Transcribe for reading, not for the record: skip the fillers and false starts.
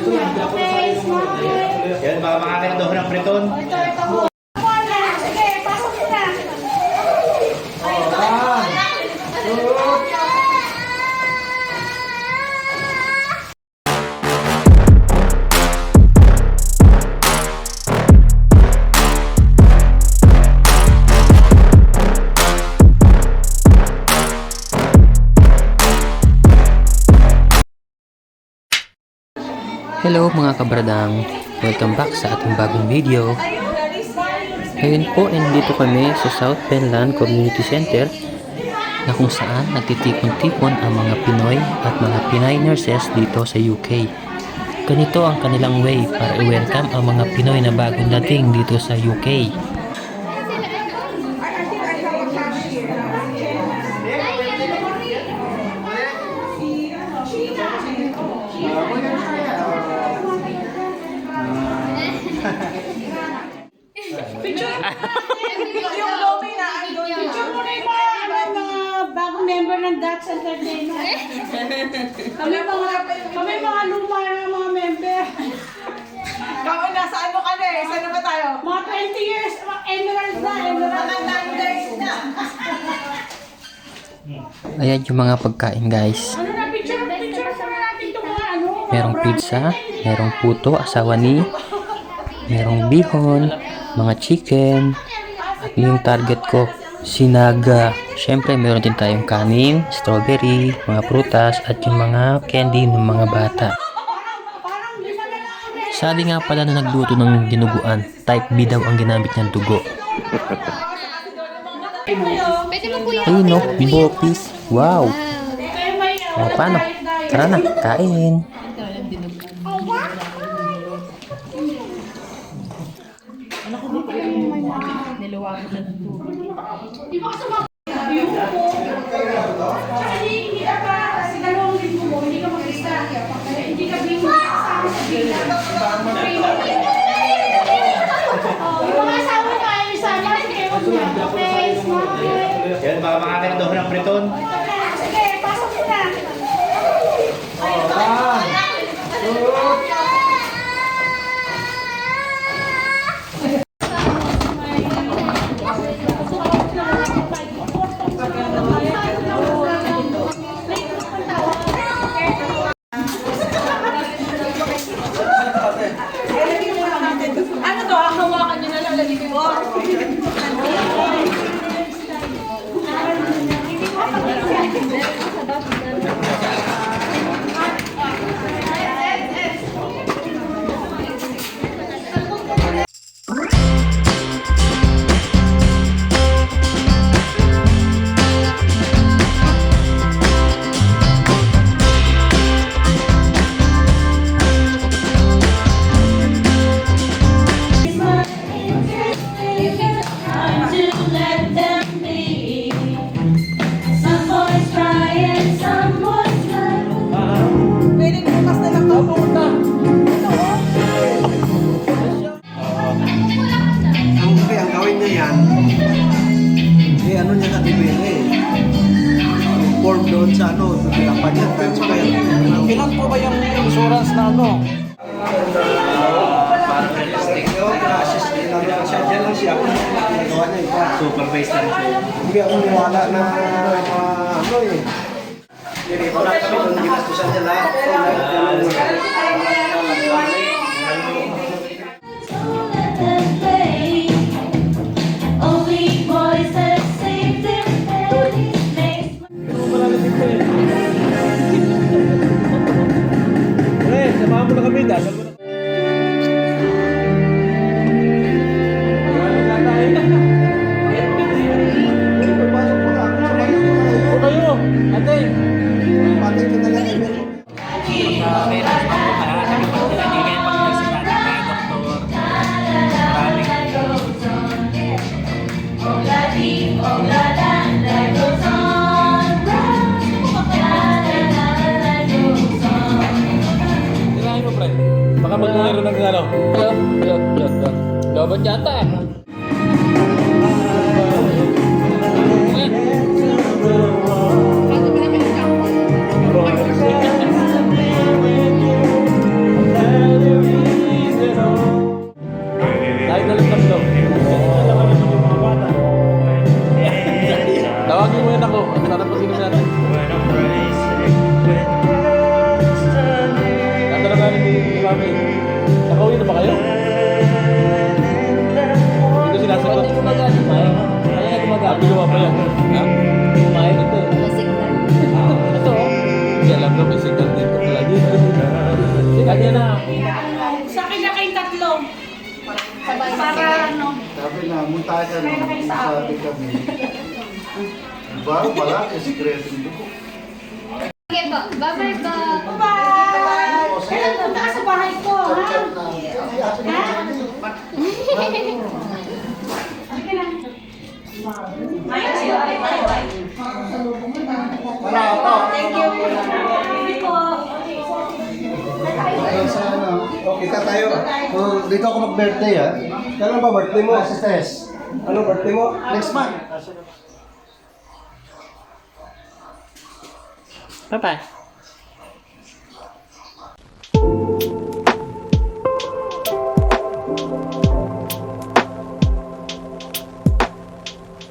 Okay, smile. Yan, baka makakita daw ng preton. Ito. Sige, pasok mo na. Hello mga kabradang, welcome back sa ating bagong video. Ngayon po ay nandito kami sa South Penland Community Center na kung saan nagtitipon-tipon ang mga Pinoy at mga Pinay nurses dito sa UK. Ganito ang kanilang way para i-welcome ang mga Pinoy na bagong dating dito sa UK. Picture mo na yung mga bagong member ng Dutch Entertainment. Kami mga luma ng mga member. Kami nasa ano ka na eh? Saan na ba tayo? Mga 20 years, emerald na. Na. Ayan yung mga pagkain guys. Ano na, picture mo natin itong mga ano. Merong pizza, merong puto, asawa ni, merong bihon, mga chicken, at yung target ko, sinaga. Siyempre, meron din tayong kanin, strawberry, mga prutas, at yung mga candy ng mga bata. Sabi nga pala na nagluto ng dinuguan, type B daw ang ginamit niyang dugo. Ayun no, bopis. Wow! O paano? Tara na, kain! Hindi ka pa, kasi dalawang linggo mo, hindi ka mag-start. Hindi ka kasama sa bilang. Yung mga asawa na ay isama, sige, huwag niya. Okay, smile. Yan, baka makakita daw ng preton. Sige, pasok mo na. Ano to? Hawakan nyo na lang. Lalagay mo. Pwede bukas na lang to. Ang gawin niya yan, ano niya sa TVL yung form doon sa pinapan niya, transfer. Ilan po ba yung insurance na ano? Assist lang siya, dyan lang siya. Ginagawa niya iba. Supervised na rin siya. Hindi ako niwala na ano eh. Hindi, wala kami doon ginastusan niya lahat. Samahan mo na kami, dasal mo na. O kayo, ate. Patay ka na lang. Kailangan mo, pre. Baka mag-laro ng ano. Lobat yata. Tatalaga ni Mami. Nakauwi na ba kayo? Ito sinasagot. Hindi gumagana, Mike. Kaya na gumagana. Hindi pa yan. Ha? Mike, ito. Ito, oh. Hindi alam na may signal dito pala dito. Hindi, kanya na. Sa akin na kayong tatlo. Para ano. Sabi na, munta ka naman. Sabi kami. Bago pala, sikreto nito ko. Okay po. Bye-bye po. Bye! Kailan punta ka sa bahay ko, ha? Wala ako. Thank you. Sana. O, kita tayo. Dito ako mag-birthday, ha? Kailan ba birthday mo? Si Tess. Ano birthday mo? Next month. Bye-bye.